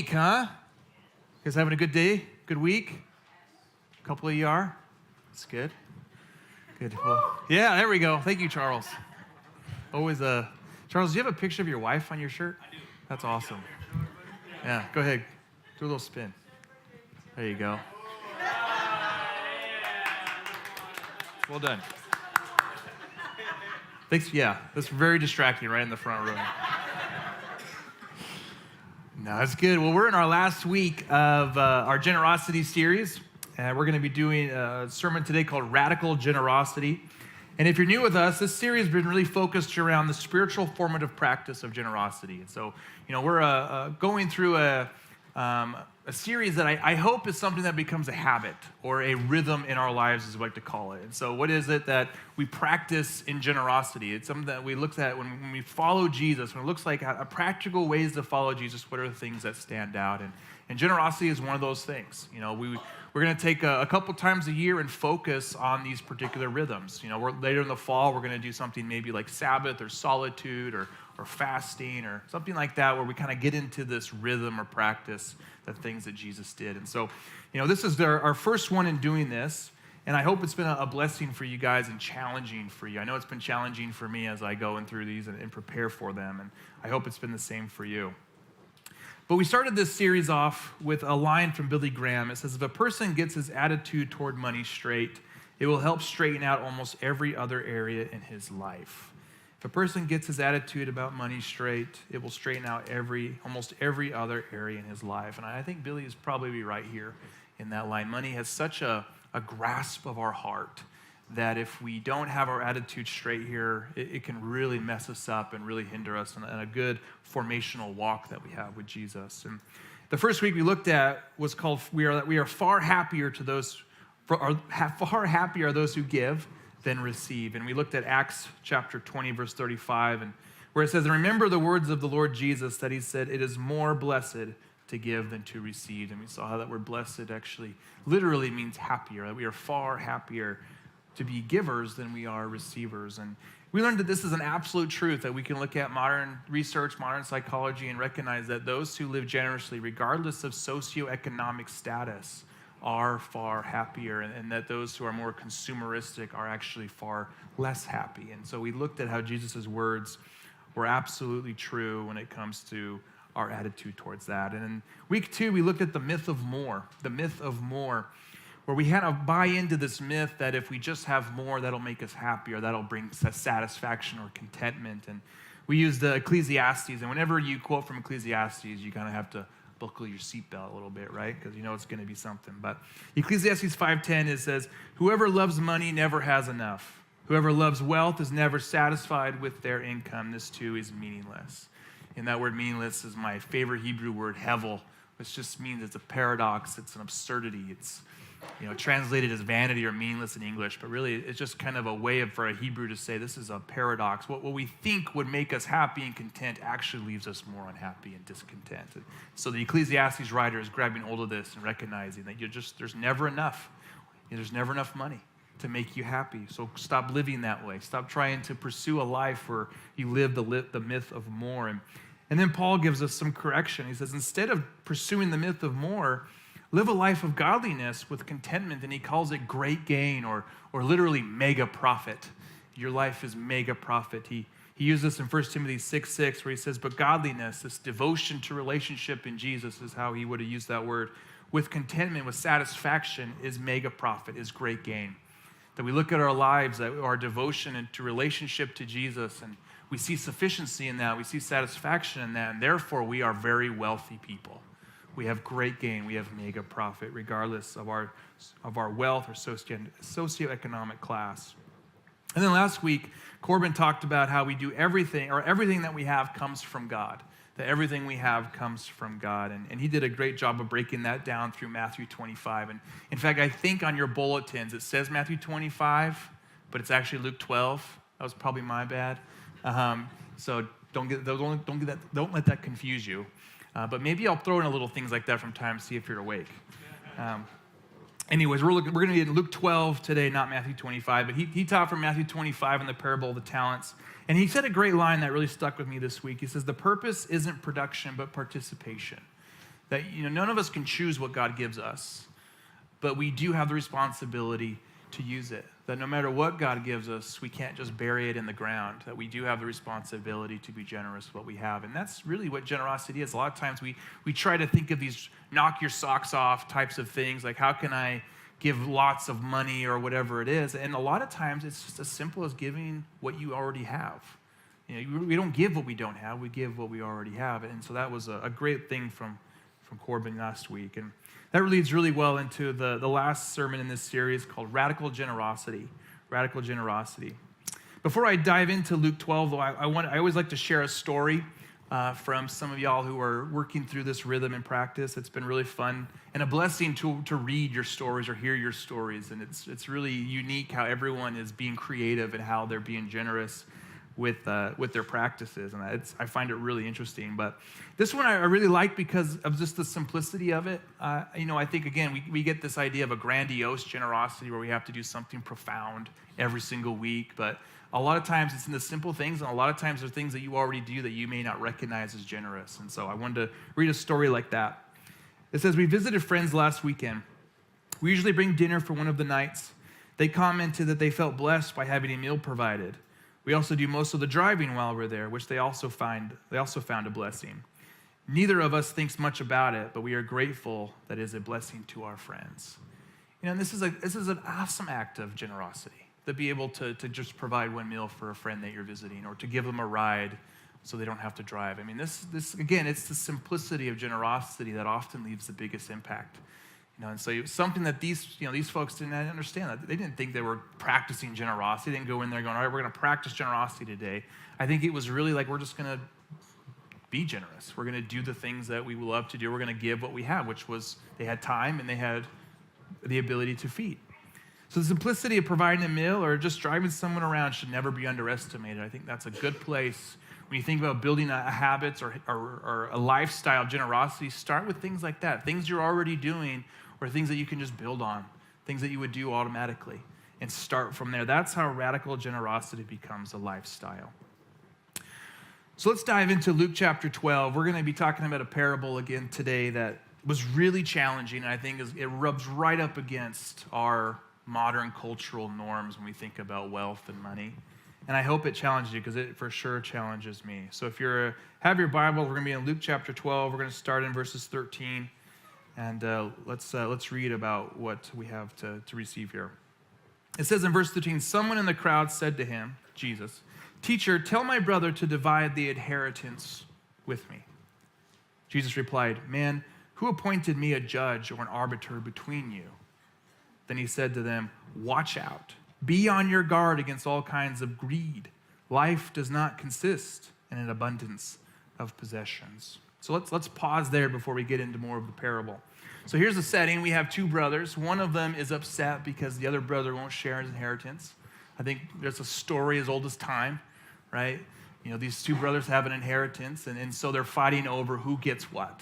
week, huh? You guys having a good day? Good week? A couple of you are? That's good. Good. Well, yeah, there we go. Thank you, Charles. Always Charles, do you have a picture of your wife on your shirt? I do. That's awesome. Yeah, go ahead. Do a little spin. There you go. Well done. Thanks. Yeah, that's very distracting right in the front row. No, that's good. Well, we're in our last week of our generosity series. We're going to be doing a sermon today called Radical Generosity. And if you're new with us, this series has been really focused around the spiritual formative practice of generosity. And so, we're going through a series that I hope is something that becomes a habit or a rhythm in our lives, as we like to call it. And so what is it that we practice in generosity? It's something that we look at when we follow Jesus, when it looks like a practical ways to follow Jesus, what are the things that stand out? And generosity is one of those things. We're going to take a couple times a year and focus on these particular rhythms. Later in the fall, we're going to do something maybe like Sabbath or solitude or fasting or something like that, where we kind of get into this rhythm or practice, the things that Jesus did. And so, this is our first one in doing this, and I hope it's been a blessing for you guys and challenging for you. I know it's been challenging for me as I go in through these and prepare for them, and I hope it's been the same for you. But we started this series off with a line from Billy Graham. It says, if a person gets his attitude toward money straight, it will help straighten out almost every other area in his life. If a person gets his attitude about money straight, it will straighten out almost every other area in his life. And I think Billy is probably right here in that line. Money has such a grasp of our heart that if we don't have our attitude straight here, it can really mess us up and really hinder us in a good formational walk that we have with Jesus. And the first week we looked at was called "We are far happier are those who give than receive." And we looked at Acts chapter 20, verse 35, and where it says, "And remember the words of the Lord Jesus that he said, it is more blessed to give than to receive." And we saw how that word blessed actually literally means happier, that we are far happier to be givers than we are receivers. And we learned that this is an absolute truth, that we can look at modern research, modern psychology, and recognize that those who live generously, regardless of socioeconomic status, are far happier, and that those who are more consumeristic are actually far less happy. And so we looked at how Jesus' words were absolutely true when it comes to our attitude towards that. And in week 2, we looked at the myth of more, where we had to buy into this myth that if we just have more, that'll make us happy, or that'll bring satisfaction or contentment. And we used Ecclesiastes, and whenever you quote from Ecclesiastes, you kind of have to buckle your seatbelt a little bit, right? Because it's going to be something. But Ecclesiastes 5:10, it says, "Whoever loves money never has enough. Whoever loves wealth is never satisfied with their income. This too is meaningless." And that word meaningless is my favorite Hebrew word, hevel, which just means it's a paradox, it's an absurdity. It's translated as vanity or meaningless in English, but really it's just kind of a way for a Hebrew to say this is a paradox. What we think would make us happy and content actually leaves us more unhappy and discontent. So the Ecclesiastes writer is grabbing hold of this and recognizing that there's never enough. There's never enough money to make you happy. So stop living that way. Stop trying to pursue a life where you live the myth of more. And then Paul gives us some correction. He says, instead of pursuing the myth of more, live a life of godliness with contentment, and he calls it great gain or literally mega profit. Your life is mega profit. He used this in 1 Timothy 6:6, where he says, but godliness, this devotion to relationship in Jesus is how he would have used that word, with contentment, with satisfaction, is mega profit, is great gain. That we look at our lives, that our devotion into relationship to Jesus, and we see sufficiency in that, we see satisfaction in that, and therefore we are very wealthy people. We have great gain. We have mega profit, regardless of our wealth or socioeconomic class. And then last week, Corbin talked about how we do everything that we have comes from God. That everything we have comes from God. And he did a great job of breaking that down through Matthew 25. And in fact, I think on your bulletins it says Matthew 25, but it's actually Luke 12. That was probably my bad. So don't let that confuse you. But maybe I'll throw in a little things like that from time to see if you're awake. Anyways, we're going to be in Luke 12 today, not Matthew 25. But he taught from Matthew 25 in the parable of the talents. And he said a great line that really stuck with me this week. He says, the purpose isn't production, but participation. that none of us can choose what God gives us, but we do have the responsibility to use it. That no matter what God gives us, we can't just bury it in the ground, that we do have the responsibility to be generous with what we have. And that's really what generosity is. A lot of times we try to think of these knock your socks off types of things, like how can I give lots of money or whatever it is. And a lot of times it's just as simple as giving what you already have. We don't give what we don't have, we give what we already have. And so that was a great thing from Corbin last week. And that leads really well into the last sermon in this series called Radical Generosity. Radical Generosity. Before I dive into Luke 12, though, I always like to share a story from some of y'all who are working through this rhythm and practice. It's been really fun and a blessing to read your stories or hear your stories. And it's really unique how everyone is being creative and how they're being generous with their practices, and I find it really interesting. But this one I really like because of just the simplicity of it. I think, again, we get this idea of a grandiose generosity where we have to do something profound every single week, but a lot of times it's in the simple things, and a lot of times there are things that you already do that you may not recognize as generous. And so I wanted to read a story like that. It says, we visited friends last weekend. We usually bring dinner for one of the nights. They commented that they felt blessed by having a meal provided. We also do most of the driving while we're there, which they also found a blessing. Neither of us thinks much about it, but we are grateful that it is a blessing to our friends. And this is an awesome act of generosity, to be able to just provide one meal for a friend that you're visiting, or to give them a ride so they don't have to drive. I mean, this again, it's the simplicity of generosity that often leaves the biggest impact. And so something that these folks didn't understand. That they didn't think they were practicing generosity. They didn't go in there going, all right, we're going to practice generosity today. I think it was really like, we're just going to be generous. We're going to do the things that we love to do. We're going to give what we have, which was they had time and they had the ability to feed. So the simplicity of providing a meal or just driving someone around should never be underestimated. I think that's a good place. When you think about building a habits or a lifestyle of generosity, start with things like that, things you're already doing, or things that you can just build on, things that you would do automatically, and start from there. That's how radical generosity becomes a lifestyle. So let's dive into Luke chapter 12. We're going to be talking about a parable again today that was really challenging, and I think it rubs right up against our modern cultural norms when we think about wealth and money. And I hope it challenges you, because it for sure challenges me. So if you have your Bible, we're going to be in Luke chapter 12. We're going to start in verses 13. And let's read about what we have to receive here. It says in verse 13, someone in the crowd said to him, Jesus, "Teacher, tell my brother to divide the inheritance with me." Jesus replied, "Man, who appointed me a judge or an arbiter between you?" Then he said to them, "Watch out. Be on your guard against all kinds of greed. Life does not consist in an abundance of possessions." So let's pause there before we get into more of the parable. So here's the setting. We have two brothers. One of them is upset because the other brother won't share his inheritance. I think there's a story as old as time, right? These two brothers have an inheritance, and so they're fighting over who gets what.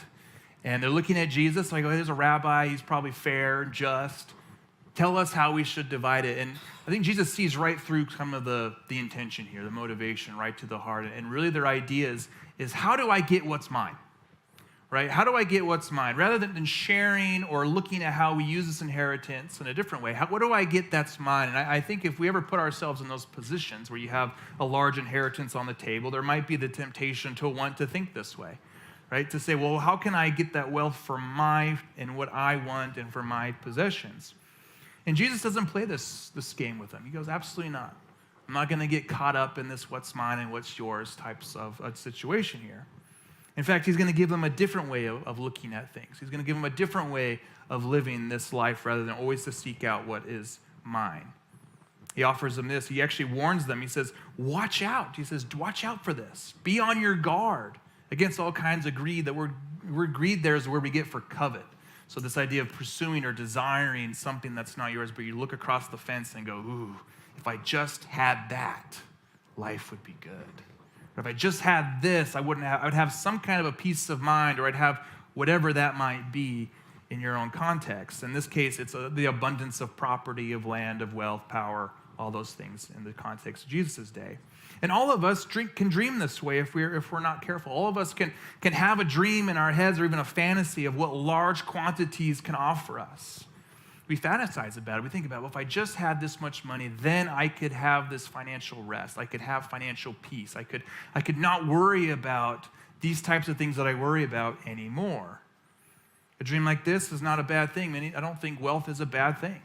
And they're looking at Jesus like, oh, here's a rabbi. He's probably fair and just. Tell us how we should divide it. And I think Jesus sees right through some of the intention here, the motivation, right to the heart. And really their idea is how do I get what's mine? Right? How do I get what's mine? Rather than sharing or looking at how we use this inheritance in a different way, what do I get that's mine? And I think if we ever put ourselves in those positions where you have a large inheritance on the table, there might be the temptation to want to think this way, right? To say, well, how can I get that wealth for and what I want and for my possessions? And Jesus doesn't play this game with them. He goes, absolutely not. I'm not going to get caught up in this what's mine and what's yours types of a situation here. In fact, he's going to give them a different way of looking at things. He's going to give them a different way of living this life rather than always to seek out what is mine. He offers them this. He actually warns them. He says, watch out. He says, watch out for this. Be on your guard against all kinds of greed. That word greed there is where we get for covet. So this idea of pursuing or desiring something that's not yours, but you look across the fence and go, ooh, if I just had that, life would be good. Or if I just had this, I would have some kind of a peace of mind, or I'd have whatever that might be in your own context. In this case, it's the abundance of property, of land, of wealth, power, all those things in the context of Jesus' day. And all of us can dream this way if we're not careful. All of us can have a dream in our heads or even a fantasy of what large quantities can offer us. We fantasize about it. We think about, well, if I just had this much money, then I could have this financial rest. I could have financial peace. I could not worry about these types of things that I worry about anymore. A dream like this is not a bad thing. I don't think wealth is a bad thing.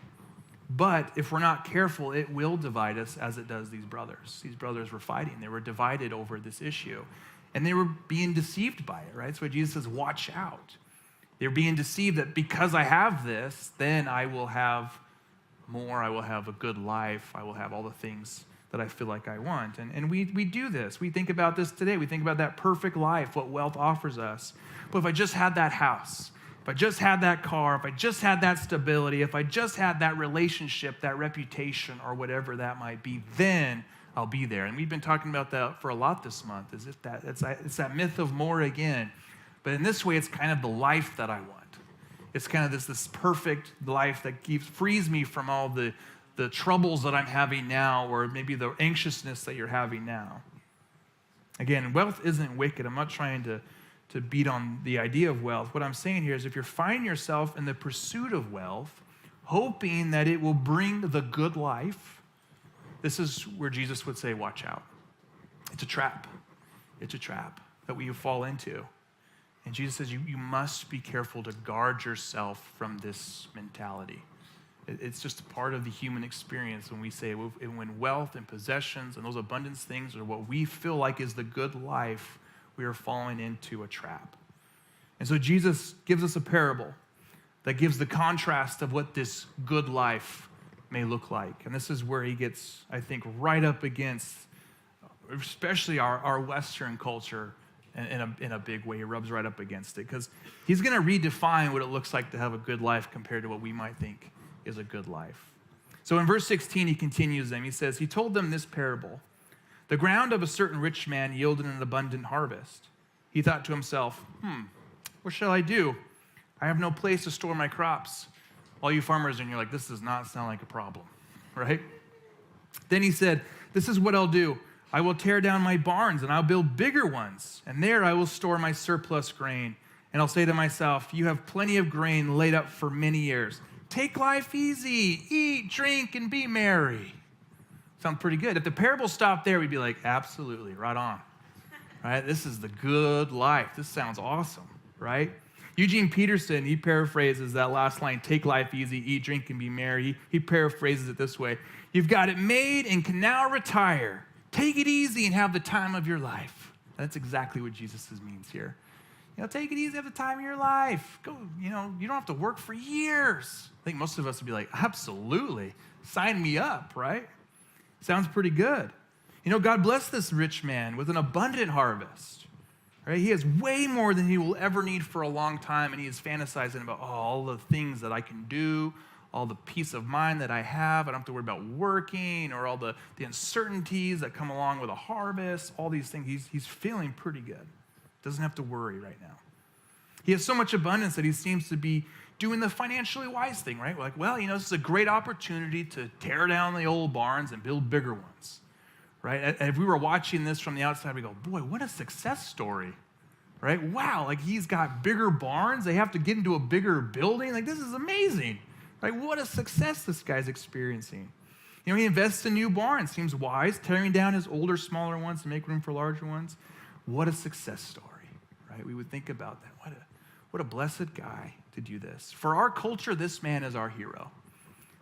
But if we're not careful, it will divide us as it does these brothers. These brothers were fighting. They were divided over this issue. And they were being deceived by it, right? So Jesus says, watch out. They're being deceived that because I have this, then I will have more. I will have a good life. I will have all the things that I feel like I want. And we do this. We think about this today. We think about that perfect life, what wealth offers us. But if I just had that house, if I just had that car, if I just had that stability, if I just had that relationship, that reputation, or whatever that might be, then I'll be there. And we've been talking about that for a lot this month. It's that myth of more again. But in this way, it's kind of the life that I want. It's kind of this perfect life that frees me from all the troubles that I'm having now, or maybe the anxiousness that you're having now. Again, wealth isn't wicked. I'm not trying to beat on the idea of wealth. What I'm saying here is if you're finding yourself in the pursuit of wealth, hoping that it will bring the good life, this is where Jesus would say, watch out. It's a trap. It's a trap that we fall into. And Jesus says you must be careful to guard yourself from this mentality. It's just a part of the human experience when we say, when wealth and possessions and those abundance things are what we feel like is the good life, we are falling into a trap. And so Jesus gives us a parable that gives the contrast of what this good life may look like. And this is where he gets, I think, right up against, especially our Western culture in a big way. He rubs right up against it because he's going to redefine what it looks like to have a good life compared to what we might think is a good life. So in verse 16, he continues them. He says, he told them this parable. The ground of a certain rich man yielded an abundant harvest. He thought to himself, what shall I do? I have no place to store my crops. All you farmers, and you're like, this does not sound like a problem, right? Then he said, this is what I'll do. I will tear down my barns and I'll build bigger ones. And there I will store my surplus grain. And I'll say to myself, you have plenty of grain laid up for many years. Take life easy, eat, drink, and be merry. Sounds pretty good. If the parable stopped there, we'd be like, absolutely, right on. Right? This is the good life. This sounds awesome, right? Eugene Peterson, he paraphrases that last line, take life easy, eat, drink, and be merry. He paraphrases it this way. You've got it made and can now retire. Take it easy and have the time of your life. That's exactly what Jesus means here. Take it easy, have the time of your life. Go, you don't have to work for years. I think most of us would be like, absolutely, sign me up, right? Sounds pretty good. God blessed this rich man with an abundant harvest. Right? He has way more than he will ever need for a long time, and he is fantasizing about all the things that I can do, all the peace of mind that I have. I don't have to worry about working or all the uncertainties that come along with a harvest, all these things. He's feeling pretty good. Doesn't have to worry right now. He has so much abundance that he seems to be doing the financially wise thing, right? We're like, this is a great opportunity to tear down the old barns and build bigger ones, right? If we were watching this from the outside, we go, boy, what a success story, right? Wow, he's got bigger barns. They have to get into a bigger building. This is amazing, right? What a success this guy's experiencing. He invests in new barns, seems wise, tearing down his older, smaller ones to make room for larger ones. What a success story, right? We would think about that. What a blessed guy to do this. For our culture, this man is our hero,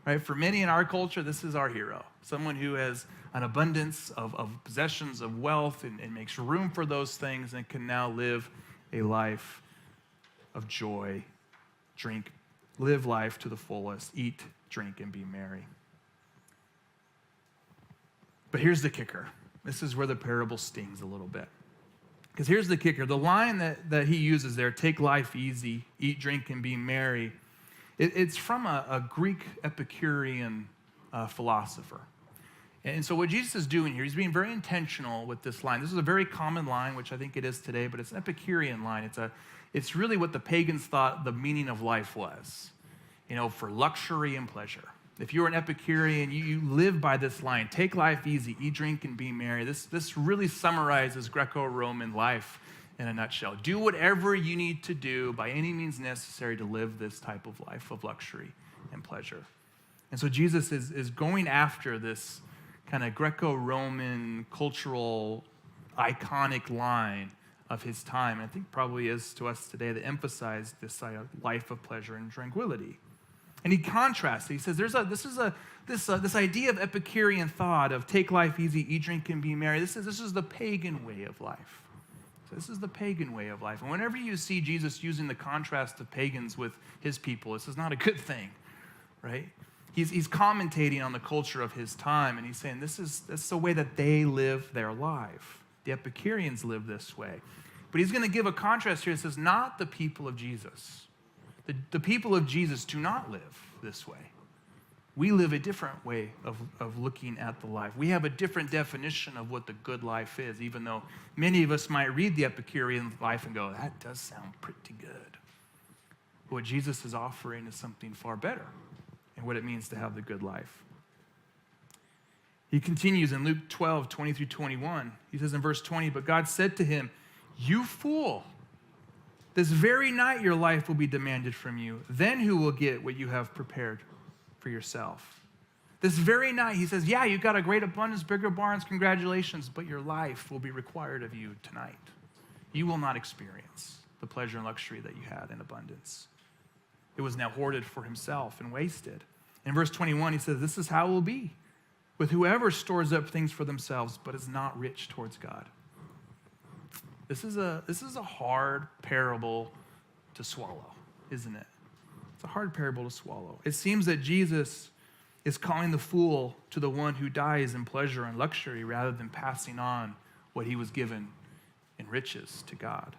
right? For many in our culture, this is our hero. Someone who has an abundance of possessions, of wealth, and makes room for those things and can now live a life of joy, live life to the fullest, eat, drink, and be merry. But here's the kicker. This is where the parable stings a little bit. Because here's the kicker. The line that he uses there, take life easy, eat, drink, and be merry, it's from a Greek Epicurean philosopher. And so what Jesus is doing here, he's being very intentional with this line. This is a very common line, which I think it is today, but it's an Epicurean line. It's really what the pagans thought the meaning of life was, for luxury and pleasure. if you're an Epicurean, you live by this line, take life easy, eat, drink, and be merry. This really summarizes Greco-Roman life in a nutshell. Do whatever you need to do by any means necessary to live this type of life of luxury and pleasure. And so Jesus is going after this kind of Greco-Roman cultural iconic line of his time. And I think probably is to us today that emphasize this life of pleasure and tranquility. And he contrasts. He says this idea of Epicurean thought of take life easy, eat, drink, and be merry. This is the pagan way of life. So this is the pagan way of life. And whenever you see Jesus using the contrast of pagans with his people, this is not a good thing, right? He's commentating on the culture of his time, and he's saying that's the way that they live their life. The Epicureans live this way. But he's going to give a contrast here. It says, not the people of Jesus. The people of Jesus do not live this way. We live a different way of looking at the life. We have a different definition of what the good life is, even though many of us might read the Epicurean life and go, that does sound pretty good. What Jesus is offering is something far better and what it means to have the good life. He continues in Luke 12, 20 through 21. He says in verse 20, but God said to him, you fool, this very night your life will be demanded from you. Then who will get what you have prepared for yourself? This very night, he says, yeah, you've got a great abundance, bigger barns, congratulations, but your life will be required of you tonight. You will not experience the pleasure and luxury that you had in abundance. It was now hoarded for himself and wasted. In verse 21, he says, this is how it will be with whoever stores up things for themselves, but is not rich towards God. This is a hard parable to swallow, isn't it? It's a hard parable to swallow. It seems that Jesus is calling the fool to the one who dies in pleasure and luxury rather than passing on what he was given in riches to God.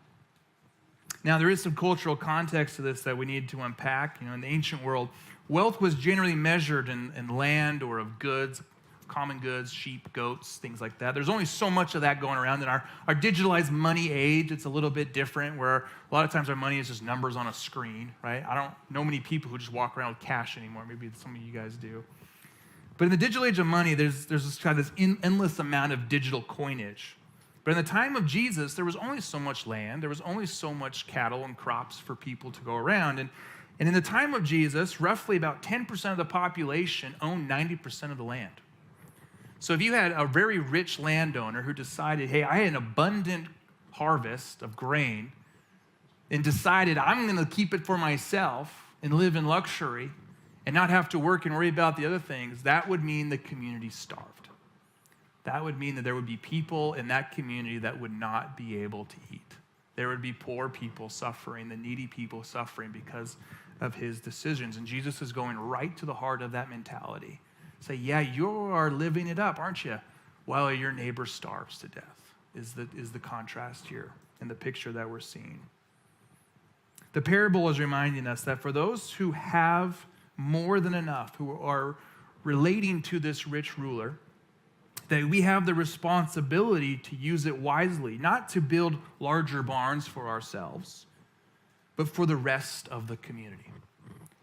Now, there is some cultural context to this that we need to unpack. In the ancient world, wealth was generally measured in land or of goods, common goods, sheep, goats, things like that. There's only so much of that going around. In our digitalized money age, it's a little bit different, where a lot of times our money is just numbers on a screen, right? I don't know many people who just walk around with cash anymore. Maybe some of you guys do. But in the digital age of money, there's this kind of endless amount of digital coinage. But in the time of Jesus, there was only so much land. There was only so much cattle and crops for people to go around. And in the time of Jesus, roughly about 10% of the population owned 90% of the land. So if you had a very rich landowner who decided, hey, I had an abundant harvest of grain and decided I'm going to keep it for myself and live in luxury and not have to work and worry about the other things, that would mean the community starved. That would mean that there would be people in that community that would not be able to eat. There would be poor people suffering, the needy people suffering because of his decisions. And Jesus is going right to the heart of that mentality. Say, yeah, you are living it up, aren't you? While your neighbor starves to death is the contrast here in the picture that we're seeing. The parable is reminding us that for those who have more than enough, who are relating to this rich ruler, that we have the responsibility to use it wisely, not to build larger barns for ourselves, but for the rest of the community.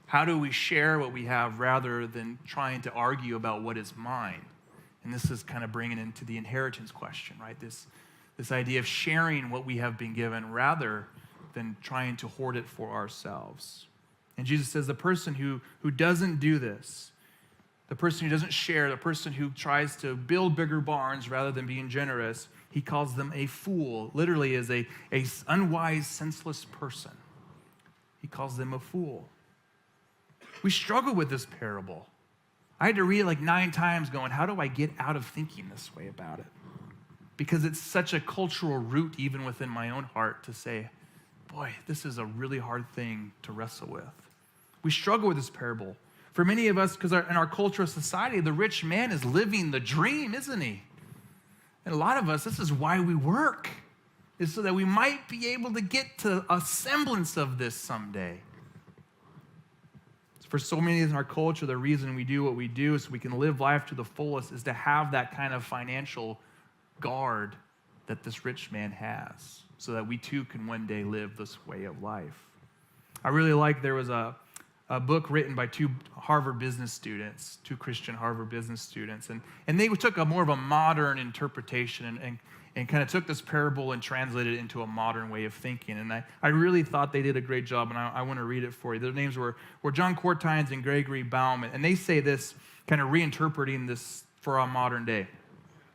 How do we share what we have rather than trying to argue about what is mine? And this is kind of bringing into the inheritance question, right? This idea of sharing what we have been given rather than trying to hoard it for ourselves. And Jesus says the person who doesn't do this, the person who doesn't share, the person who tries to build bigger barns rather than being generous, he calls them a fool, literally as a unwise, senseless person. He calls them a fool. We struggle with this parable. I had to read it like 9 times going, how do I get out of thinking this way about it? Because it's such a cultural root even within my own heart to say, boy, this is a really hard thing to wrestle with. We struggle with this parable. For many of us, because in our cultural society, the rich man is living the dream, isn't he? And a lot of us, this is why we work, is so that we might be able to get to a semblance of this someday. For so many in our culture, the reason we do what we do is so we can live life to the fullest is to have that kind of financial guard that this rich man has so that we too can one day live this way of life. I really like there was a a book written by two Christian Harvard business students. And they took a more of a modern interpretation and kind of took this parable and translated it into a modern way of thinking. And I really thought they did a great job, and I want to read it for you. Their names were John Cortines and Gregory Baum, and they say this, kind of reinterpreting this for our modern day.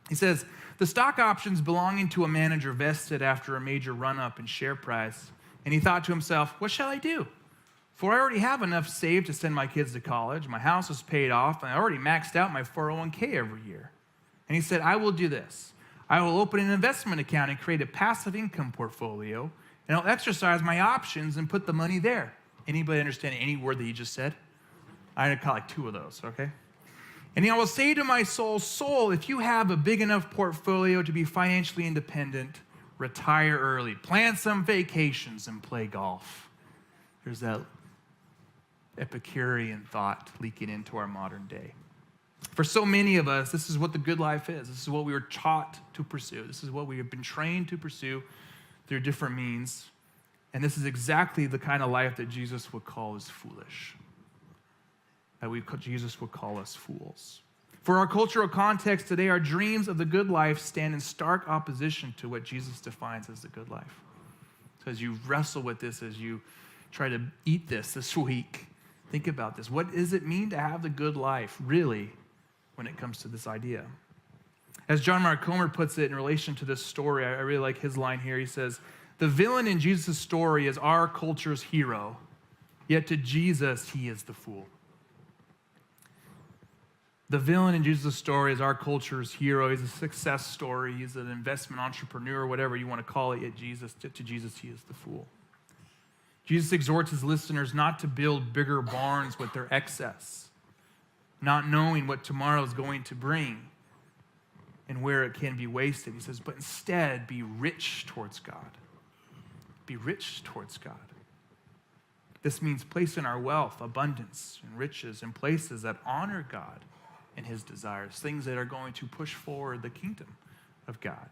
He says, the stock options belonging to a manager vested after a major run-up in share price, and he thought to himself, what shall I do? For I already have enough saved to send my kids to college, my house is paid off, and I already maxed out my 401k every year. And he said, I will do this. I will open an investment account and create a passive income portfolio, and I'll exercise my options and put the money there. Anybody understand any word that he just said? I caught like two of those, okay? And I will say to my soul, if you have a big enough portfolio to be financially independent, retire early, plan some vacations, and play golf. There's that Epicurean thought leaking into our modern day. For so many of us, this is what the good life is. This is what we were taught to pursue. This is what we have been trained to pursue through different means. And this is exactly the kind of life that Jesus would call as foolish. Jesus would call us fools. For our cultural context today, our dreams of the good life stand in stark opposition to what Jesus defines as the good life. So as you wrestle with this, as you try to eat this week, think about this. What does it mean to have the good life, really, when it comes to this idea? As John Mark Comer puts it in relation to this story, I really like his line here. He says, the villain in Jesus' story is our culture's hero, yet to Jesus, he is the fool. The villain in Jesus' story is our culture's hero. He's a success story. He's an investment entrepreneur, whatever you want to call it, yet to Jesus, he is the fool. Jesus exhorts his listeners not to build bigger barns with their excess, not knowing what tomorrow is going to bring and where it can be wasted. He says, but instead be rich towards God. Be rich towards God. This means placing our wealth, abundance, and riches in places that honor God and his desires, things that are going to push forward the kingdom of God.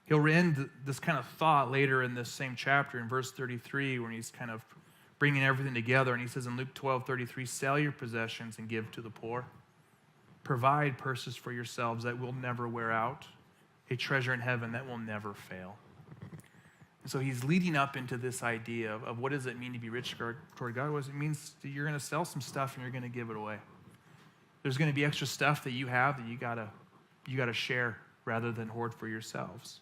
He'll end this kind of thought later in this same chapter in verse 33 when he's kind of bringing everything together. And he says in Luke 12:33, sell your possessions and give to the poor. Provide purses for yourselves that will never wear out, a treasure in heaven that will never fail. And so he's leading up into this idea of what does it mean to be rich toward God? What it means that you're going to sell some stuff and you're going to give it away. There's going to be extra stuff that you have that you gotta share rather than hoard for yourselves.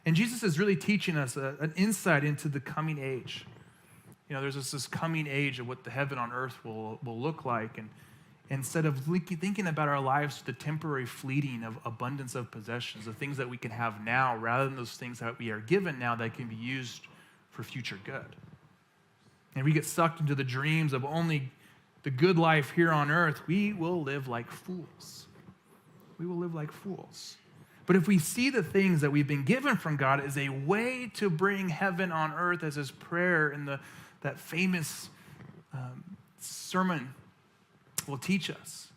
And Jesus is really teaching us an insight into the coming age. You know, there's this coming age of what the heaven on earth will look like. And instead of thinking about our lives, the temporary fleeting of abundance of possessions, the things that we can have now, rather than those things that we are given now that can be used for future good. And we get sucked into the dreams of only the good life here on earth, we will live like fools. We will live like fools. But if we see the things that we've been given from God as a way to bring heaven on earth, as his prayer in that famous sermon will teach us,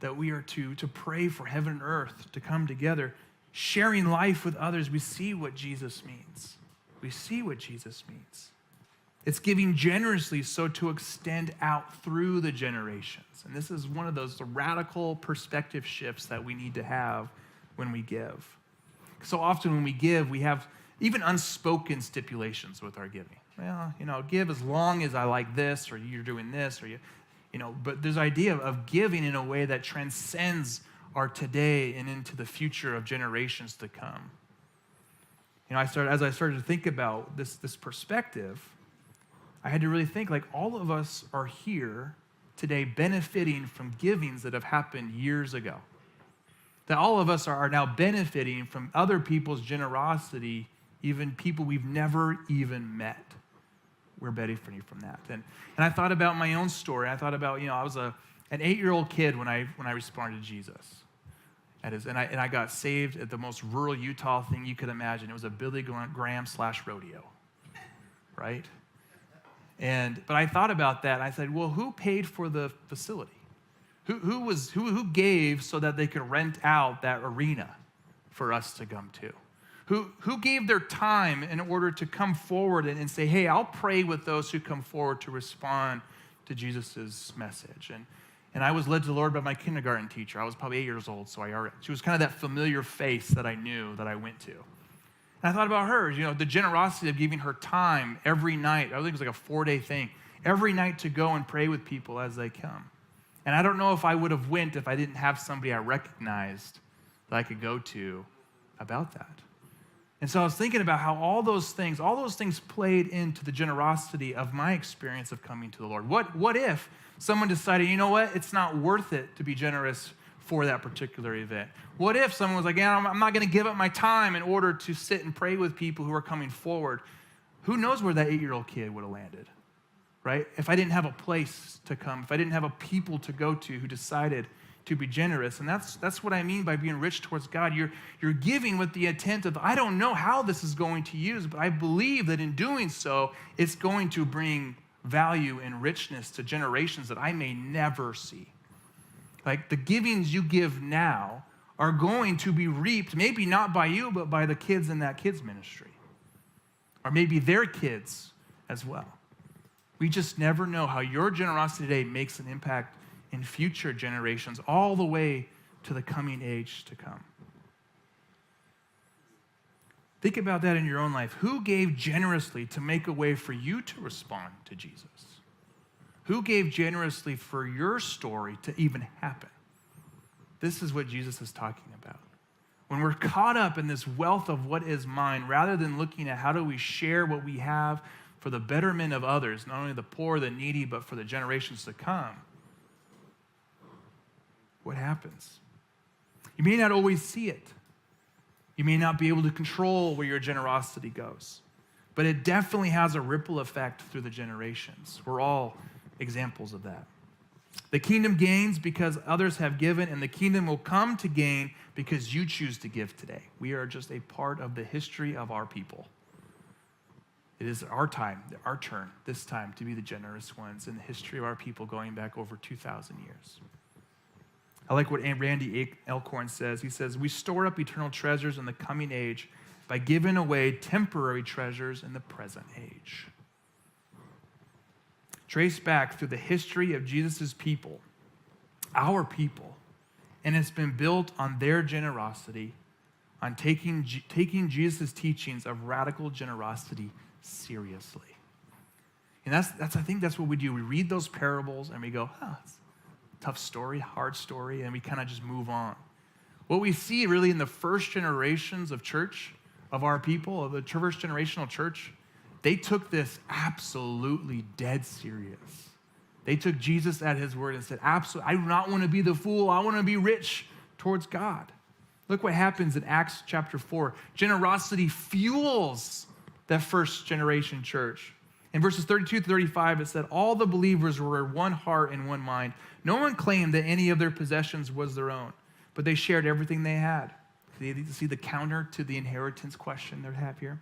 that we are to pray for heaven and earth to come together, sharing life with others, we see what Jesus means. We see what Jesus means. It's giving generously so to extend out through the generations. And this is one of those radical perspective shifts that we need to have when we give. So often when we give, we have even unspoken stipulations with our giving. Well, give as long as I like this, or you're doing this, or but there's idea of giving in a way that transcends our today and into the future of generations to come. As I started to think about this perspective, I had to really think, like, all of us are here today benefiting from givings that have happened years ago. That all of us are now benefiting from other people's generosity, even people we've never even met. We're benefiting from that. And I thought about my own story. I thought about, I was an 8-year-old kid when I responded to Jesus. And I got saved at the most rural Utah thing you could imagine. It was a Billy Graham / rodeo, right? But I thought about that, and I said, well, who paid for the facility? Who gave so that they could rent out that arena for us to come to? who gave their time in order to come forward and say, hey, I'll pray with those who come forward to respond to Jesus' message. And I was led to the Lord by my kindergarten teacher. I was probably 8 years old, so she was kind of that familiar face that I knew that I went to. And I thought about her, the generosity of giving her time every night. I think it was like a 4-day thing. Every night to go and pray with people as they come. And I don't know if I would have went if I didn't have somebody I recognized that I could go to about that. And so I was thinking about how all those things played into the generosity of my experience of coming to the Lord. What if someone decided, you know what, it's not worth it to be generous for that particular event? What if someone was like, yeah, I'm not going to give up my time in order to sit and pray with people who are coming forward? Who knows where that 8-year-old kid would have landed, right? If I didn't have a place to come, if I didn't have a people to go to who decided to be generous. And that's what I mean by being rich towards God. You're giving with the intent of, I don't know how this is going to use, but I believe that in doing so, it's going to bring value and richness to generations that I may never see. Like the givings you give now are going to be reaped, maybe not by you, but by the kids in that kids ministry. Or maybe their kids as well. We just never know how your generosity today makes an impact in future generations, all the way to the coming age to come. Think about that in your own life. Who gave generously to make a way for you to respond to Jesus? Who gave generously for your story to even happen? This is what Jesus is talking about. When we're caught up in this wealth of what is mine, rather than looking at how do we share what we have for the betterment of others, not only the poor, the needy, but for the generations to come, what happens? You may not always see it. You may not be able to control where your generosity goes, but it definitely has a ripple effect through the generations. We're all examples of that. The kingdom gains because others have given, and the kingdom will come to gain because you choose to give today. We are just a part of the history of our people. It is our time, our turn, this time, to be the generous ones in the history of our people going back over 2,000 years. I like what Randy Elkhorn says. He says, we store up eternal treasures in the coming age by giving away temporary treasures in the present age. Trace back through the history of Jesus' people, our people, and it's been built on their generosity, on taking Jesus' teachings of radical generosity seriously. And I think that's what we do. We read those parables and we go, it's a tough story, hard story, and we kind of just move on. What we see really in the first generations of church, of our people, of the first generational church, they took this absolutely dead serious. They took Jesus at his word and said, absolutely, I do not want to be the fool. I want to be rich towards God. Look what happens in Acts chapter 4. Generosity fuels that first generation church. In verses 32 to 35, it said, all the believers were one heart and one mind. No one claimed that any of their possessions was their own, but they shared everything they had. See the counter to the inheritance question they have here?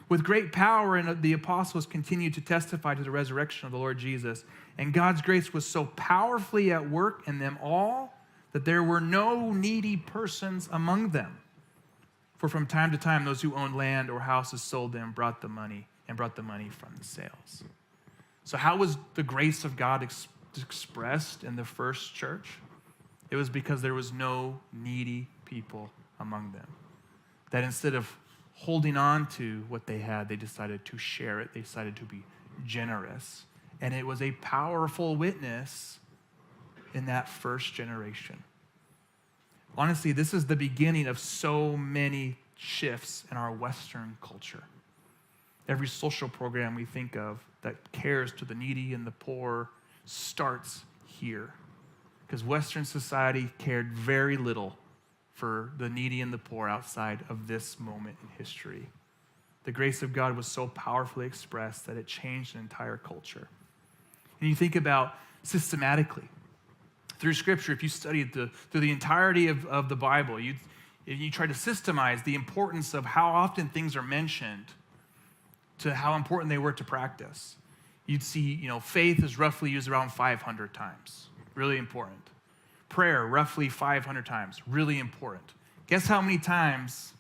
With great power, and the apostles continued to testify to the resurrection of the Lord Jesus. And God's grace was so powerfully at work in them all that there were no needy persons among them. For from time to time, those who owned land or houses sold them, brought the money from the sales. So how was the grace of God expressed in the first church? It was because there was no needy people among them. That instead of holding on to what they had, they decided to share it. They decided to be generous. And it was a powerful witness in that first generation. Honestly, this is the beginning of so many shifts in our Western culture. Every social program we think of that cares to the needy and the poor starts here. Because Western society cared very little for the needy and the poor outside of this moment in history. The grace of God was so powerfully expressed that it changed an entire culture. And you think about systematically, through Scripture, if you studied through the entirety of the Bible, you try to systemize the importance of how often things are mentioned to how important they were to practice. You'd see, faith is roughly used around 500 times. Really important. Prayer, roughly 500 times. Really important. Guess how many times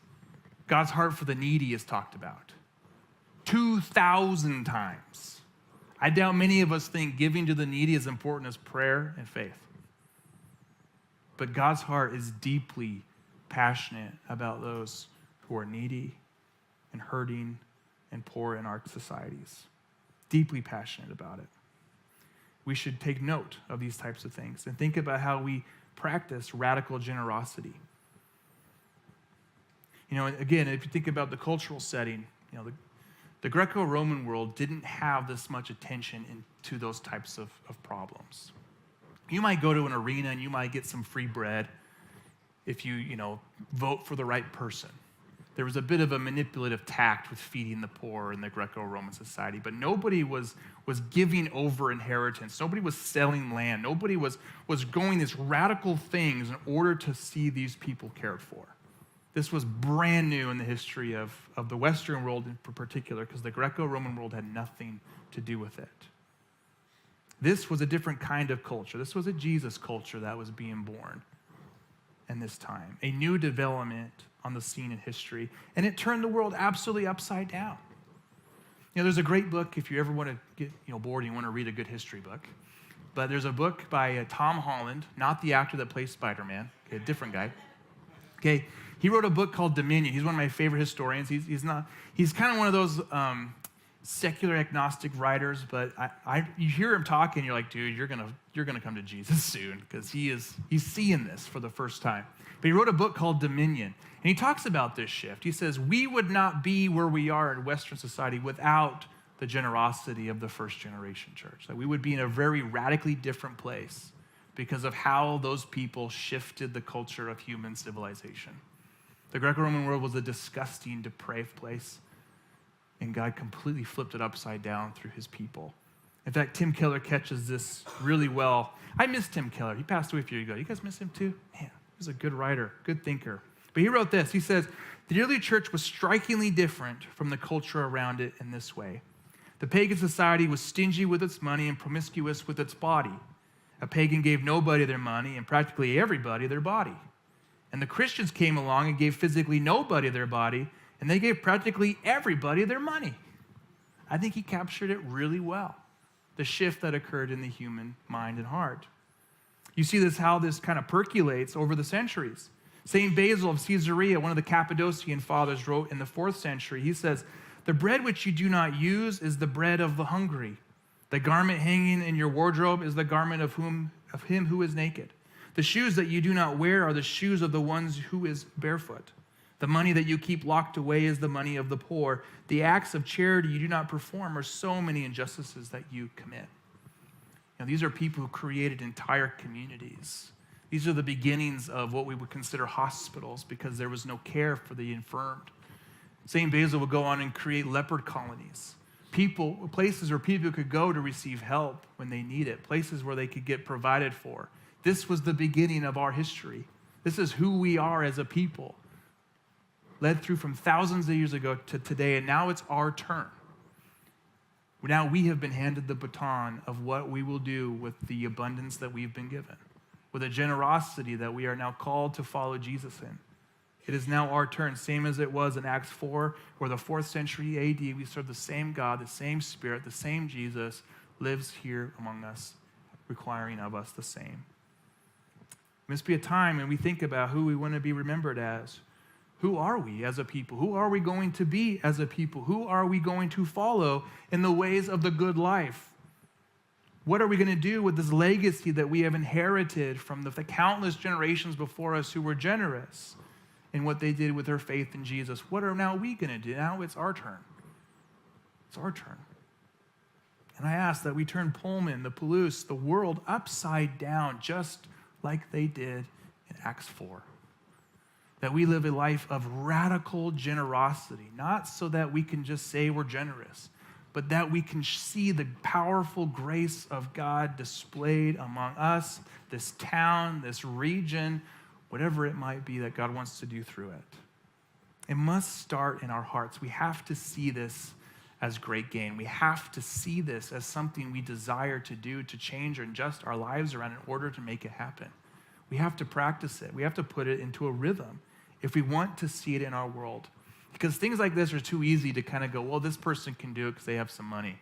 God's heart for the needy is talked about 2,000 times. I doubt many of us think giving to the needy is important as prayer and faith. But God's heart is deeply passionate about those who are needy and hurting and poor in our societies. Deeply passionate about it. We should take note of these types of things and think about how we practice radical generosity. Again, if you think about the cultural setting, the Greco-Roman world didn't have this much attention into those types of problems. You might go to an arena and you might get some free bread if you vote for the right person. There was a bit of a manipulative tact with feeding the poor in the Greco-Roman society, but nobody was giving over inheritance. Nobody was selling land. Nobody was going these radical things in order to see these people cared for. This was brand new in the history of the Western world in particular, because the Greco-Roman world had nothing to do with it. This was a different kind of culture. This was a Jesus culture that was being born in this time, a new development on the scene in history, and it turned the world absolutely upside down. There's a great book if you ever want to get bored and you want to read a good history book, but there's a book by Tom Holland, not the actor that plays Spider-Man, a different guy. Okay, he wrote a book called Dominion. He's one of my favorite historians. He's kind of one of those secular agnostic writers, but you hear him talking, you're like, dude, you're gonna come to Jesus soon, because he's seeing this for the first time. But he wrote a book called Dominion, and he talks about this shift. He says, we would not be where we are in Western society without the generosity of the first generation church. That we would be in a very radically different place because of how those people shifted the culture of human civilization. The Greco-Roman world was a disgusting, depraved place, and God completely flipped it upside down through his people. In fact, Tim Keller catches this really well. I miss Tim Keller. He passed away a few years ago. You guys miss him too? Man, he was a good writer, good thinker. But he wrote this. He says, the early church was strikingly different from the culture around it in this way. The pagan society was stingy with its money and promiscuous with its body. A pagan gave nobody their money and practically everybody their body. And the Christians came along and gave physically nobody their body, and they gave practically everybody their money. I think he captured it really well, the shift that occurred in the human mind and heart. You see how this kind of percolates over the centuries. St. Basil of Caesarea, one of the Cappadocian fathers, wrote in the 4th century, he says, the bread which you do not use is the bread of the hungry. The garment hanging in your wardrobe is the garment of him who is naked. The shoes that you do not wear are the shoes of the ones who is barefoot. The money that you keep locked away is the money of the poor. The acts of charity you do not perform are so many injustices that you commit. These are people who created entire communities. These are the beginnings of what we would consider hospitals, because there was no care for the infirmed. St. Basil would go on and create leopard colonies. Places where people could go to receive help when they need it, places where they could get provided for. This was the beginning of our history. This is who we are as a people, led through from thousands of years ago to today, and now it's our turn. Now we have been handed the baton of what we will do with the abundance that we've been given, with a generosity that we are now called to follow Jesus in. It is now our turn, same as it was in Acts 4, where the 4th century AD, we serve the same God, the same Spirit, the same Jesus lives here among us, requiring of us the same. It must be a time when we think about who we want to be remembered as. Who are we as a people? Who are we going to be as a people? Who are we going to follow in the ways of the good life? What are we going to do with this legacy that we have inherited from the countless generations before us who were generous in what they did with their faith in Jesus? What are now we going to do? Now it's our turn. It's our turn. And I ask that we turn Pullman, the Palouse, the world upside down, just like they did in Acts 4. That we live a life of radical generosity, not so that we can just say we're generous, but that we can see the powerful grace of God displayed among us, this town, this region, whatever it might be that God wants to do through it. It must start in our hearts. We have to see this as great gain. We have to see this as something we desire to do, to change or adjust our lives around in order to make it happen. We have to practice it. We have to put it into a rhythm if we want to see it in our world. Because things like this are too easy to kind of go, well, this person can do it because they have some money.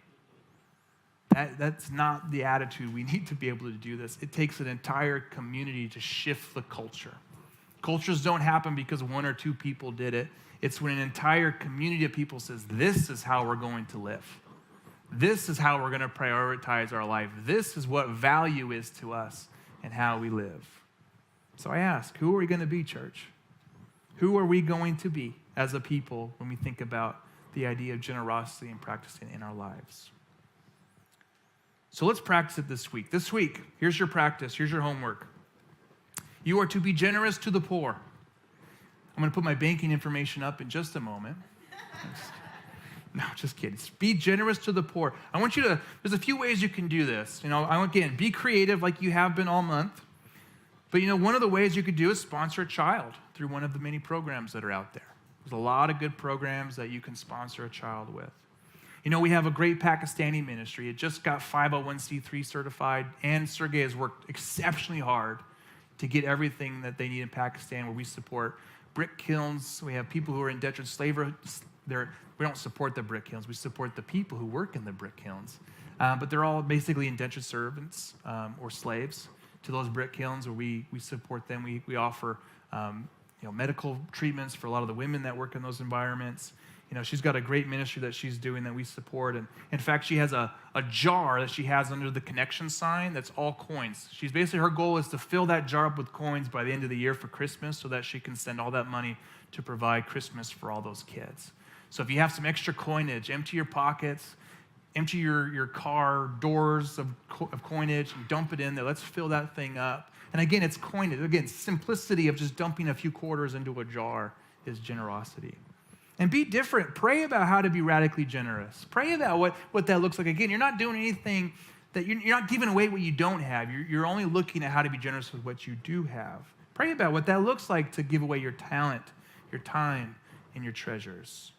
That's not the attitude. We need to be able to do this. It takes an entire community to shift the culture. Cultures don't happen because one or two people did it. It's when an entire community of people says, this is how we're going to live. This is how we're going to prioritize our life. This is what value is to us and how we live. So I ask, who are we going to be, church? Who are we going to be as a people when we think about the idea of generosity and practicing in our lives? So let's practice it this week. This week, here's your practice. Here's your homework. You are to be generous to the poor. I'm going to put my banking information up in just a moment. No, just kidding. Be generous to the poor. I want you to, there's a few ways you can do this. Again, be creative like you have been all month. But one of the ways you could do is sponsor a child through one of the many programs that are out there. There's a lot of good programs that you can sponsor a child with. We have a great Pakistani ministry. It just got 501c3 certified, and Sergey has worked exceptionally hard to get everything that they need in Pakistan, where we support brick kilns. We have people who are indentured slavery. We don't support the brick kilns. We support the people who work in the brick kilns. But they're all basically indentured servants or slaves to those brick kilns, where we support them. We offer medical treatments for a lot of the women that work in those environments. She's got a great ministry that she's doing that we support. And in fact, she has a jar that she has under the connection sign that's all coins. Her goal is to fill that jar up with coins by the end of the year for Christmas, so that she can send all that money to provide Christmas for all those kids. So if you have some extra coinage, empty your pockets, empty your car doors of coinage and dump it in there. Let's fill that thing up. And again, it's coinage. Again, simplicity of just dumping a few quarters into a jar is generosity. And be different. Pray about how to be radically generous. Pray about what that looks like. Again, you're not doing anything that you're not giving away what you don't have. You're only looking at how to be generous with what you do have. Pray about what that looks like to give away your talent, your time, and your treasures.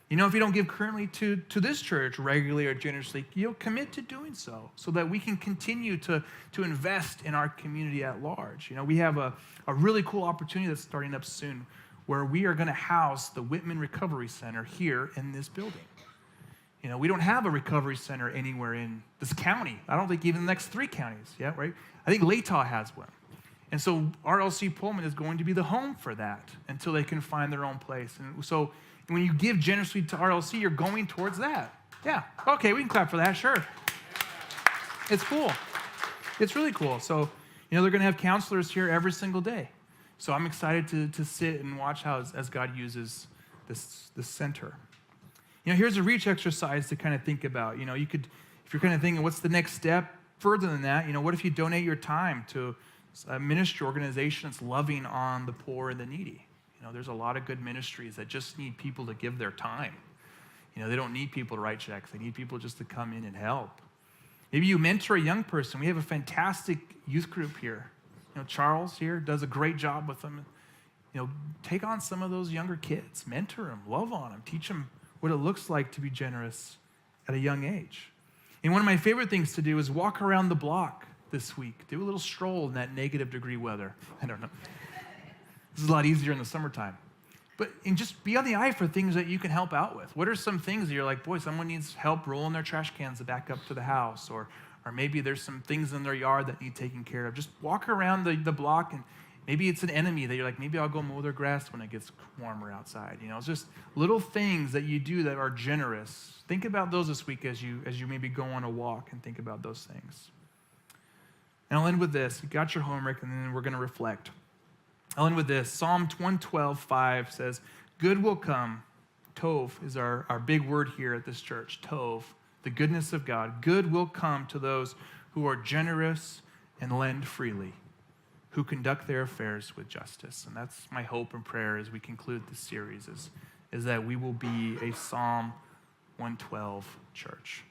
If you don't give currently to this church regularly or generously, commit to doing so that we can continue to invest in our community at large. We have a really cool opportunity that's starting up soon, where we are going to house the Whitman Recovery Center here in this building. We don't have a recovery center anywhere in this county. I don't think even the next 3 counties yet, right? I think Latah has one. And so RLC Pullman is going to be the home for that until they can find their own place. And so when you give generously to RLC, you're going towards that. Yeah, okay, we can clap for that, sure. It's cool. It's really cool. So, they're going to have counselors here every single day. So I'm excited to sit and watch how as God uses this center. Here's a reach exercise to kind of think about. You could, if you're kind of thinking, what's the next step further than that? What if you donate your time to a ministry organization that's loving on the poor and the needy? There's a lot of good ministries that just need people to give their time. They don't need people to write checks. They need people just to come in and help. Maybe you mentor a young person. We have a fantastic youth group here. Charles here does a great job with them. Take on some of those younger kids, mentor them, love on them, teach them what it looks like to be generous at a young age. And one of my favorite things to do is walk around the block this week. Do a little stroll in that -degree weather. I don't know. This is a lot easier in the summertime. And just be on the eye for things that you can help out with. What are some things that you're like, boy, someone needs help rolling their trash cans back up to the house, or maybe there's some things in their yard that need taken care of. Just walk around the block, and maybe it's an enemy that you're like, maybe I'll go mow their grass when it gets warmer outside. It's just little things that you do that are generous. Think about those this week as you maybe go on a walk, and think about those things. And I'll end with this. You got your homework, and then we're going to reflect. I'll end with this. Psalm 112:5 says, good will come. Tov is our big word here at this church. Tov, the goodness of God. Good will come to those who are generous and lend freely, who conduct their affairs with justice. And that's my hope and prayer as we conclude this series, is that we will be a Psalm 112 church.